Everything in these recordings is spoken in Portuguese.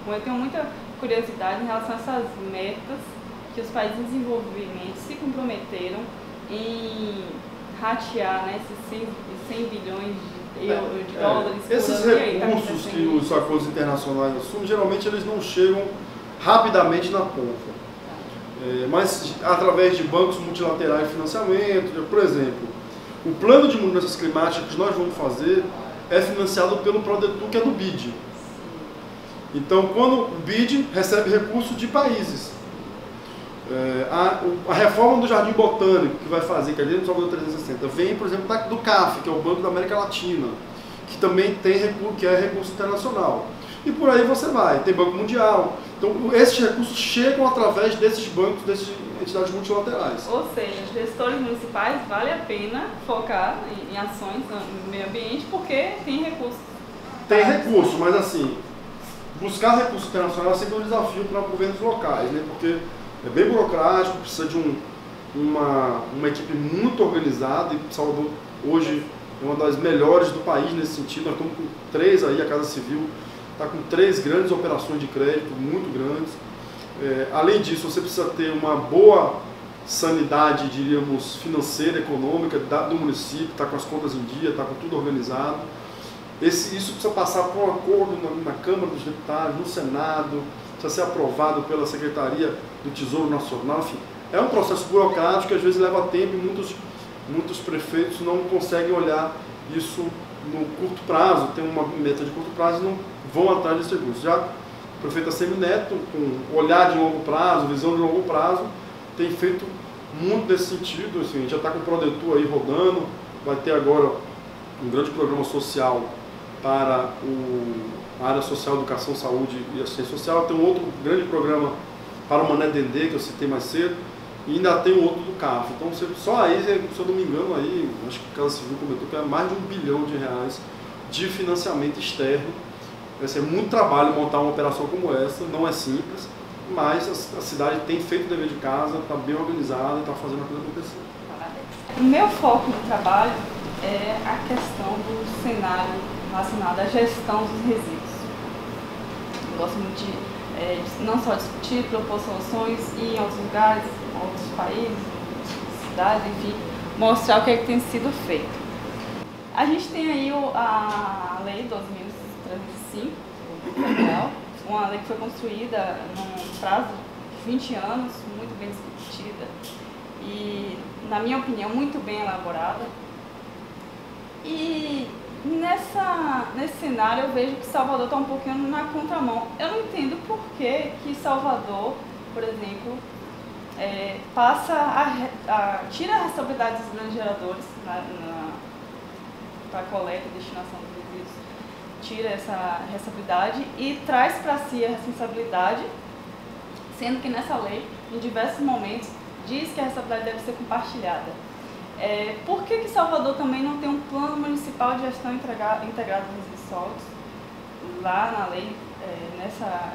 Eu tenho muita curiosidade em relação a essas metas que os países em desenvolvimento se comprometeram em ratear, né, esses 100 bilhões de dólares por esses ano. Recursos que os acordos internacionais assumem, geralmente eles não chegam rapidamente na ponta. Mas através de bancos multilaterais de financiamento, por exemplo, o plano de mudanças climáticas que nós vamos fazer é financiado pelo Prodetur, que é do BID. Então, quando o BID recebe recursos de países, a reforma do Jardim Botânico, que vai fazer, que é dentro do Salvador 360, vem, por exemplo, do CAF, que é o Banco da América Latina, que também tem recurso, que é recurso internacional. E por aí você vai, tem Banco Mundial. Então, esses recursos chegam através desses bancos, dessas entidades multilaterais. Ou seja, gestores municipais vale a pena focar em ações no meio ambiente porque tem recursos. Tem recurso, mas assim, buscar recurso internacional é sempre um desafio para governos locais, né? Porque é bem burocrático, precisa de uma equipe muito organizada, e Salvador hoje é uma das melhores do país nesse sentido. Nós estamos com 3 aí, a Casa Civil está com 3 grandes operações de crédito, muito grandes. Além disso, você precisa ter uma boa sanidade, diríamos, financeira, econômica do município, está com as contas em dia, está com tudo organizado. Isso precisa passar por um acordo na Câmara dos Deputados, no Senado, precisa ser aprovado pela Secretaria do Tesouro Nacional, enfim. É um processo burocrático que às vezes leva tempo e muitos prefeitos não conseguem olhar isso no curto prazo, tem uma meta de curto prazo e não vão atrás desse recurso. Já o prefeito Assemineto, com olhar de longo prazo, visão de longo prazo, tem feito muito nesse sentido. Assim, a gente já está com o Prodetur aí rodando, vai ter agora um grande programa social para a área social, educação, saúde e assistência social. Tem um outro grande programa para o Mané Dendê, que eu citei mais cedo, e ainda tem um outro do CAF. Então, só aí, se eu não me engano, aí, acho que a Casa Civil comentou que é mais de R$1 bilhão de financiamento externo. Vai ser muito trabalho montar uma operação como essa, não é simples, mas a cidade tem feito o dever de casa, está bem organizada e está fazendo a coisa acontecer. O meu foco no trabalho é a questão do cenário relacionado à gestão dos resíduos. Eu gosto muito de não só discutir, propor soluções e em outros lugares, outros países, cidades, enfim, mostrar o que tem sido feito. A gente tem aí a Lei 12.305, uma lei que foi construída num prazo de 20 anos, muito bem discutida e, na minha opinião, muito bem elaborada. E nesse cenário eu vejo que Salvador está um pouquinho na contramão. Eu não entendo por que Salvador, por exemplo, tira a responsabilidade dos grandes geradores para a coleta e destinação dos resíduos, tira essa responsabilidade e traz para si a responsabilidade, sendo que nessa lei, em diversos momentos, diz que a responsabilidade deve ser compartilhada. Por que Salvador também não tem um plano municipal de gestão integrado dos resíduos sólidos? Lá na lei,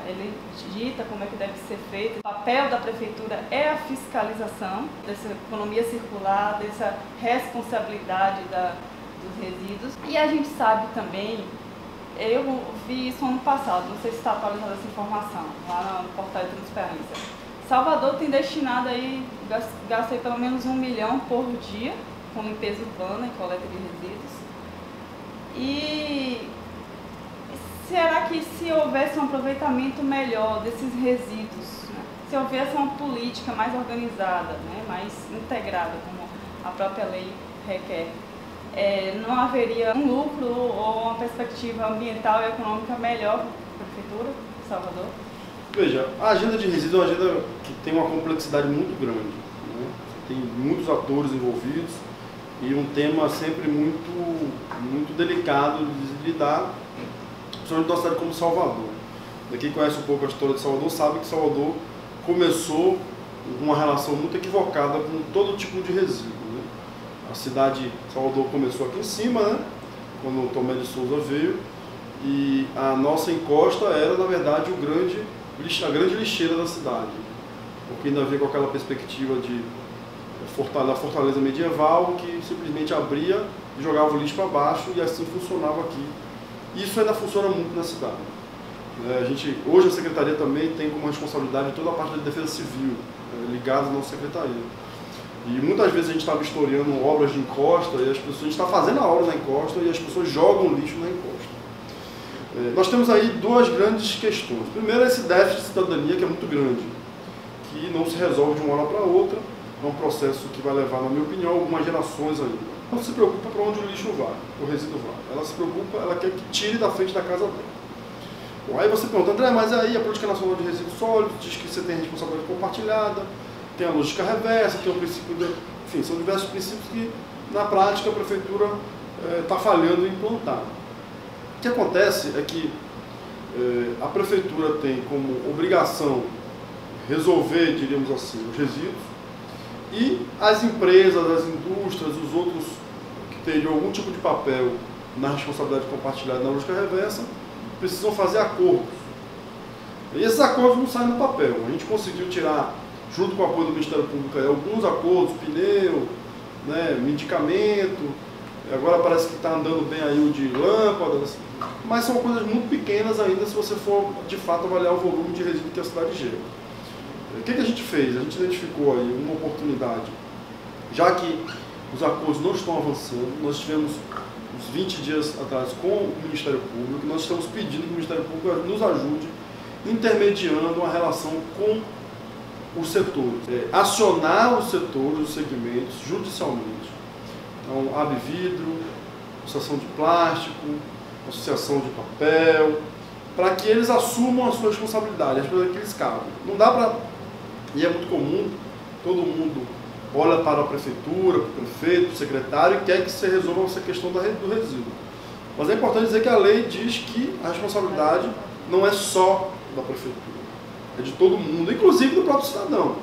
ele dita como é que deve ser feito. O papel da prefeitura é a fiscalização dessa economia circular, dessa responsabilidade dos resíduos. E a gente sabe também, eu vi isso ano passado, não sei se está atualizada essa informação, lá no portal de transparência. Salvador tem destinado aí, gastei pelo menos R$1 milhão por dia com limpeza urbana e coleta de resíduos. E será que se houvesse um aproveitamento melhor desses resíduos, né? Se houvesse uma política mais organizada, né? Mais integrada, como a própria lei requer, não haveria um lucro ou uma perspectiva ambiental e econômica melhor para a Prefeitura de Salvador? Veja, a agenda de resíduos é uma agenda que tem uma complexidade muito grande, né? Tem muitos atores envolvidos e um tema sempre muito delicado de lidar, principalmente numa cidade como Salvador. Quem conhece um pouco a história de Salvador sabe que Salvador começou uma relação muito equivocada com todo tipo de resíduo, né? A cidade de Salvador começou aqui em cima, né? Quando o Tomé de Souza veio, e a nossa encosta era, na verdade, a grande lixeira da cidade, porque ainda veio com aquela perspectiva da fortaleza medieval, que simplesmente abria e jogava o lixo para baixo, e assim funcionava aqui. Isso ainda funciona muito na cidade. Hoje a Secretaria também tem como responsabilidade toda a parte da defesa civil, ligada à nossa Secretaria. E muitas vezes a gente está vistoriando obras de encosta e a gente está fazendo a obra na encosta e as pessoas jogam lixo na encosta. Nós temos aí duas grandes questões. Primeiro, esse déficit de cidadania, que é muito grande, que não se resolve de uma hora para outra. É um processo que vai levar, na minha opinião, algumas gerações ainda. Não se preocupa para onde o lixo vai, o resíduo vai. Ela se preocupa, ela quer que tire da frente da casa dela. Bom, aí você pergunta, André, mas aí a Política Nacional de Resíduos Sólidos diz que você tem responsabilidade compartilhada, tem a lógica reversa, tem o princípio de... Enfim, são diversos princípios que, na prática, a Prefeitura está falhando em implantar. O que acontece é que a Prefeitura tem como obrigação resolver, diríamos assim, os resíduos, e as empresas, as indústrias, os outros que teriam algum tipo de papel na responsabilidade compartilhada na lógica reversa, precisam fazer acordos. E esses acordos não saem no papel. A gente conseguiu tirar, junto com o apoio do Ministério Público, alguns acordos, pneu, medicamento, agora parece que está andando bem aí o de lâmpadas, mas são coisas muito pequenas ainda se você for, de fato, avaliar o volume de resíduo que a cidade gera. O que a gente fez? A gente identificou aí uma oportunidade, já que os acordos não estão avançando, nós tivemos uns 20 dias atrás com o Ministério Público, nós estamos pedindo que o Ministério Público nos ajude intermediando uma relação com os setores, acionar os setores, os segmentos, judicialmente. Então, Abvidro, Associação de Plástico, Associação de Papel, para que eles assumam a sua responsabilidade, as coisas que eles cabem. Não dá para... E é muito comum, todo mundo olha para a prefeitura, para o prefeito, para o secretário e quer que se resolva essa questão do resíduo. Mas é importante dizer que a lei diz que a responsabilidade não é só da prefeitura, é de todo mundo, inclusive do próprio cidadão,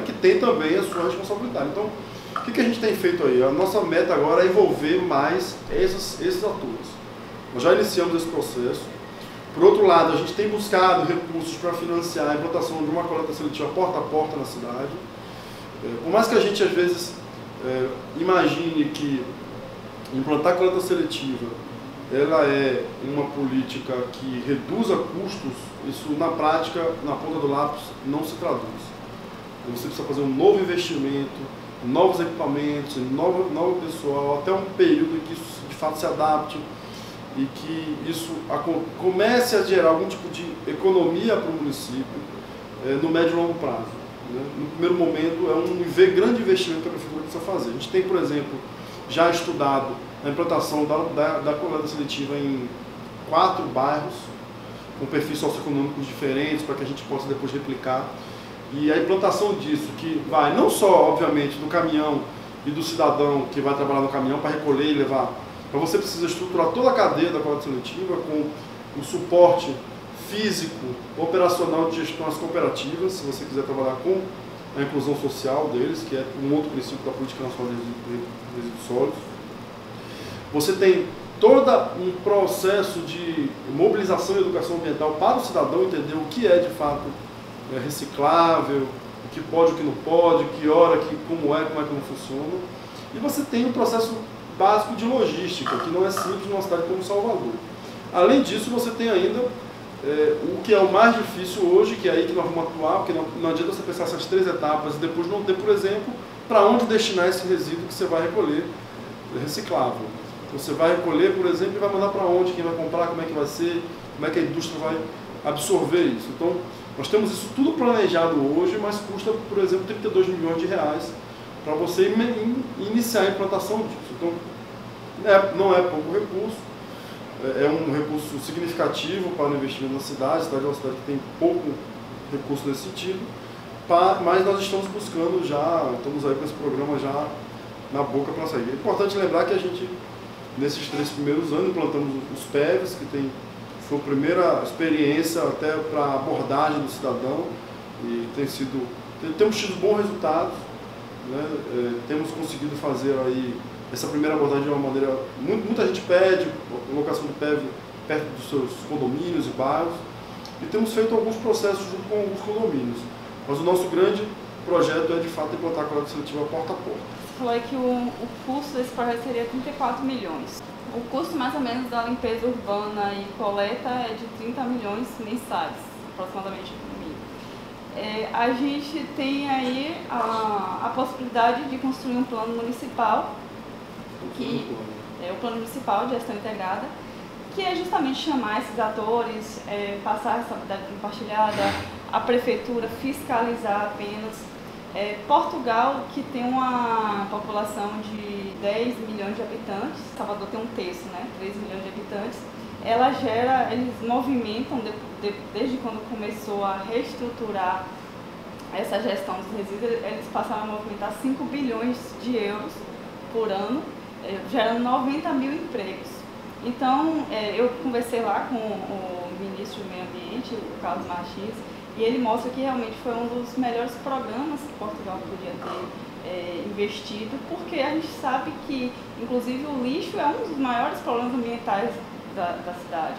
que tem também a sua responsabilidade. Então, o que a gente tem feito aí? A nossa meta agora é envolver mais esses atores. Nós já iniciamos esse processo. Por outro lado, a gente tem buscado recursos para financiar a implantação de uma coleta seletiva porta a porta na cidade. Por mais que a gente, às vezes, imagine que implantar a coleta seletiva ela é uma política que reduza custos, isso na prática, na ponta do lápis, não se traduz. Você precisa fazer um novo investimento, novos equipamentos, novo pessoal, até um período em que isso de fato se adapte e que isso comece a gerar algum tipo de economia para o município no médio e longo prazo. No primeiro momento é um grande investimento que a prefeitura precisa fazer. A gente tem, por exemplo, já estudado a implantação da coleta seletiva em 4 bairros, com perfis socioeconômicos diferentes, para que a gente possa depois replicar. E a implantação disso, que vai não só, obviamente, do caminhão e do cidadão que vai trabalhar no caminhão para recolher e levar. Então você precisa estruturar toda a cadeia da coleta seletiva com o suporte físico, operacional de gestão às cooperativas, se você quiser trabalhar com a inclusão social deles, que é um outro princípio da Política Nacional de Resíduos Sólidos. Você tem todo um processo de mobilização e educação ambiental para o cidadão entender o que é de fato reciclável, o que pode, o que não pode, que hora, como é que não funciona. E você tem um processo básico de logística, que não é simples numa cidade como Salvador. Além disso, você tem ainda o que é o mais difícil hoje, que é aí que nós vamos atuar, porque não adianta você pensar essas 3 etapas e depois não ter, por exemplo, para onde destinar esse resíduo que você vai recolher reciclável. Você vai recolher, por exemplo, e vai mandar para onde, quem vai comprar, como é que vai ser, como é que a indústria vai absorver isso. Então, nós temos isso tudo planejado hoje, mas custa, por exemplo, 32 milhões de reais para você iniciar a implantação disso. Então, não é pouco recurso, é um recurso significativo para o investimento na cidade. A cidade é uma cidade que tem pouco recurso nesse sentido, mas nós estamos buscando já, estamos aí com esse programa já na boca para sair. É importante lembrar que a gente, nesses 3 primeiros anos, implantamos os PEVs, que foi a primeira experiência até para a abordagem do cidadão e temos tido bons resultados, temos conseguido fazer aí essa primeira abordagem de uma maneira, muita gente pede locação de PEV perto dos seus condomínios e bairros, e temos feito alguns processos junto com alguns condomínios, mas o nosso grande projeto é de fato implantar a coleta seletiva porta a porta. Você falou que o custo desse projeto seria 34 milhões. O custo mais ou menos da limpeza urbana e coleta é de 30 milhões mensais, aproximadamente. A gente tem aí a possibilidade de construir um plano municipal, que é o plano municipal de gestão integrada, que é justamente chamar esses atores, passar a responsabilidade compartilhada, a prefeitura fiscalizar apenas. Portugal, que tem uma população de 10 milhões de habitantes, Salvador tem um terço, né, 3 milhões de habitantes, eles movimentam, desde quando começou a reestruturar essa gestão dos resíduos, eles passaram a movimentar 5 bilhões de euros por ano, gerando 90 mil empregos. Então, eu conversei lá com o ministro do Meio Ambiente, o Carlos Martins, e ele mostra que realmente foi um dos melhores programas que Portugal podia ter investido, porque a gente sabe que, inclusive, o lixo é um dos maiores problemas ambientais da cidade.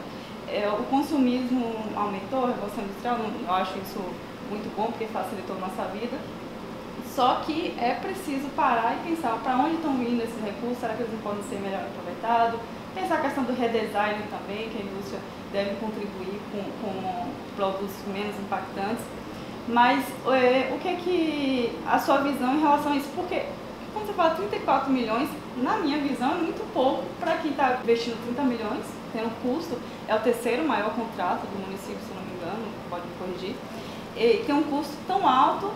O consumismo aumentou, a Revolução Industrial, eu acho isso muito bom, porque facilitou a nossa vida. Só que é preciso parar e pensar para onde estão indo esses recursos, será que eles não podem ser melhor aproveitados? Pensar a questão do redesign também, que a indústria deve contribuir com produtos menos impactantes. Mas o que a sua visão em relação a isso? Porque quando você fala 34 milhões, na minha visão é muito pouco para quem está investindo 30 milhões, tem um custo, é o terceiro maior contrato do município, se não me engano, pode me corrigir, e tem um custo tão alto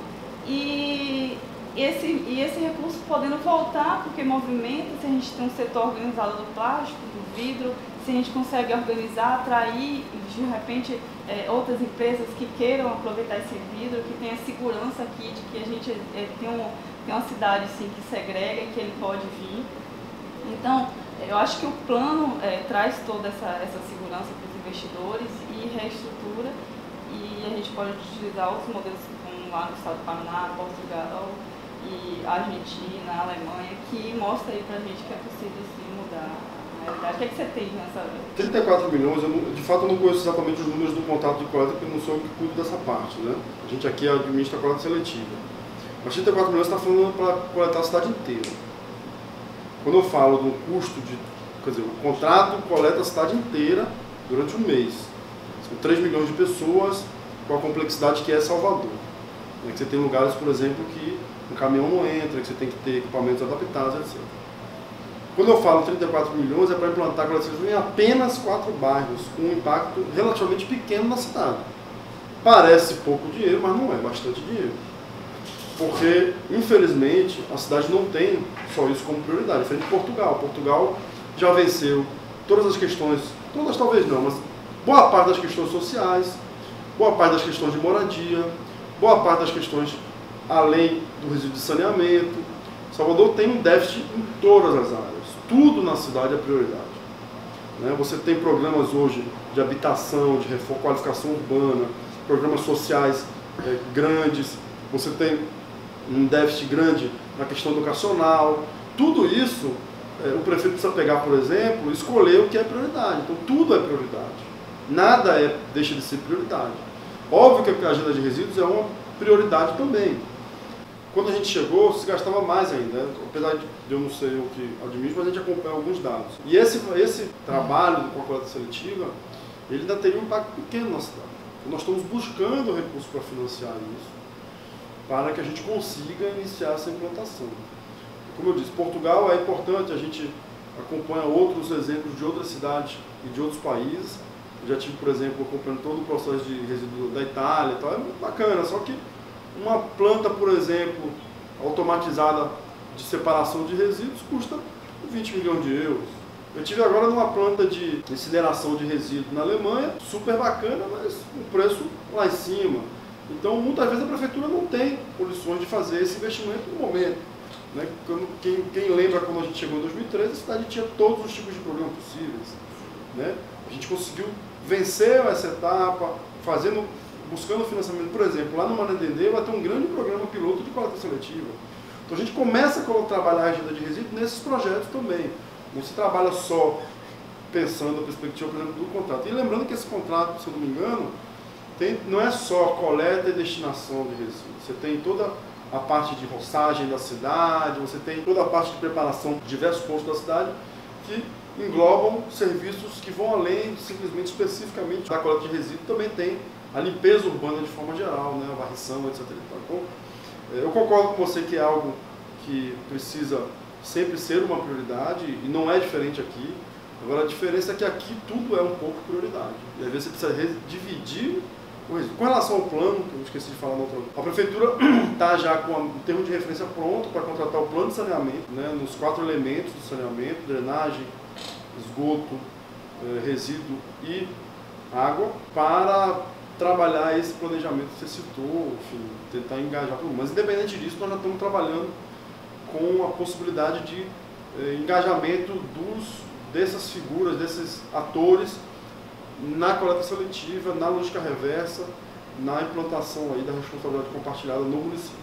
e esse recurso podendo voltar, porque movimenta, se a gente tem um setor organizado do plástico, do vidro, se a gente consegue organizar, atrair, de repente, outras empresas que queiram aproveitar esse vidro, que tenha segurança aqui de que a gente tem uma cidade assim, que segrega e que ele pode vir. Então, eu acho que o plano traz toda essa segurança para os investidores e reestrutura, e a gente pode utilizar outros modelos como lá no estado do Paraná, Portugal e Argentina, Alemanha, que mostra aí pra gente que é possível sim mudar a realidade. O que você tem nessa... 34 milhões, de fato eu não conheço exatamente os números do contrato de coleta, porque eu não sou o que cuido dessa parte, né? A gente aqui administra a coleta seletiva. Mas 34 milhões está falando para coletar a cidade inteira. Quando eu falo do custo quer dizer, o contrato coleta a cidade inteira durante um mês. São 3 milhões de pessoas com a complexidade que é Salvador. Que você tem lugares, por exemplo, que um caminhão não entra, que você tem que ter equipamentos adaptados, etc. Quando eu falo 34 milhões, é para implantar a coleta seletiva em apenas 4 bairros, com um impacto relativamente pequeno na cidade. Parece pouco dinheiro, mas não é bastante dinheiro. Porque, infelizmente, a cidade não tem só isso como prioridade, diferente de Portugal. Portugal já venceu todas as questões, todas talvez não, mas boa parte das questões sociais, boa parte das questões de moradia, boa parte das questões além do resíduo de saneamento. Salvador tem um déficit em todas as áreas. Tudo na cidade é prioridade. Você tem programas hoje de habitação, de qualificação urbana, programas sociais grandes. Você tem um déficit grande na questão educacional. Tudo isso, o prefeito precisa pegar, por exemplo, e escolher o que é prioridade. Então, tudo é prioridade. Nada deixa de ser prioridade. Óbvio que a agenda de resíduos é uma prioridade também. Quando a gente chegou, se gastava mais ainda, apesar de eu não ser o que administro, mas a gente acompanha alguns dados. E esse trabalho com a coleta seletiva, ele ainda teria um impacto pequeno na cidade. Então, nós estamos buscando recursos para financiar isso, para que a gente consiga iniciar essa implantação. Como eu disse, Portugal é importante, a gente acompanha outros exemplos de outras cidades e de outros países. Eu já tive, por exemplo, acompanhando todo o processo de resíduo da Itália e tal, é muito bacana, só que uma planta, por exemplo, automatizada de separação de resíduos custa 20 milhões de euros. Eu tive agora numa planta de incineração de resíduos na Alemanha, super bacana, mas o preço lá em cima. Então, muitas vezes a prefeitura não tem condições de fazer esse investimento no momento. Quem lembra quando a gente chegou em 2013, a cidade tinha todos os tipos de problemas possíveis. A gente conseguiu vencer essa etapa, buscando financiamento. Por exemplo, lá no Manendendê vai ter um grande programa piloto de coleta seletiva. Então a gente começa a trabalhar a agenda de resíduos nesses projetos também. Não se trabalha só pensando a perspectiva, por exemplo, do contrato. E lembrando que esse contrato, se eu não me engano, não é só coleta e destinação de resíduos. Você tem toda a parte de roçagem da cidade, você tem toda a parte de preparação de diversos pontos da cidade, que englobam serviços que vão além simplesmente especificamente da coleta de resíduos, também tem a limpeza urbana de forma geral, né, a varrição, etc. Então, eu concordo com você que é algo que precisa sempre ser uma prioridade e não é diferente aqui. Agora a diferença é que aqui tudo é um pouco prioridade. E às vezes você precisa dividir o resíduo. Com relação ao plano, que eu esqueci de falar na outra, a prefeitura está já com o termo de referência pronto para contratar o plano de saneamento, né, nos 4 elementos do saneamento: drenagem, esgoto, resíduo e água, para trabalhar esse planejamento que você citou, enfim, tentar engajar todo mundo. Mas independente disso, nós já estamos trabalhando com a possibilidade de engajamento dessas figuras, desses atores na coleta seletiva, na logística reversa, na implantação aí da responsabilidade compartilhada no município.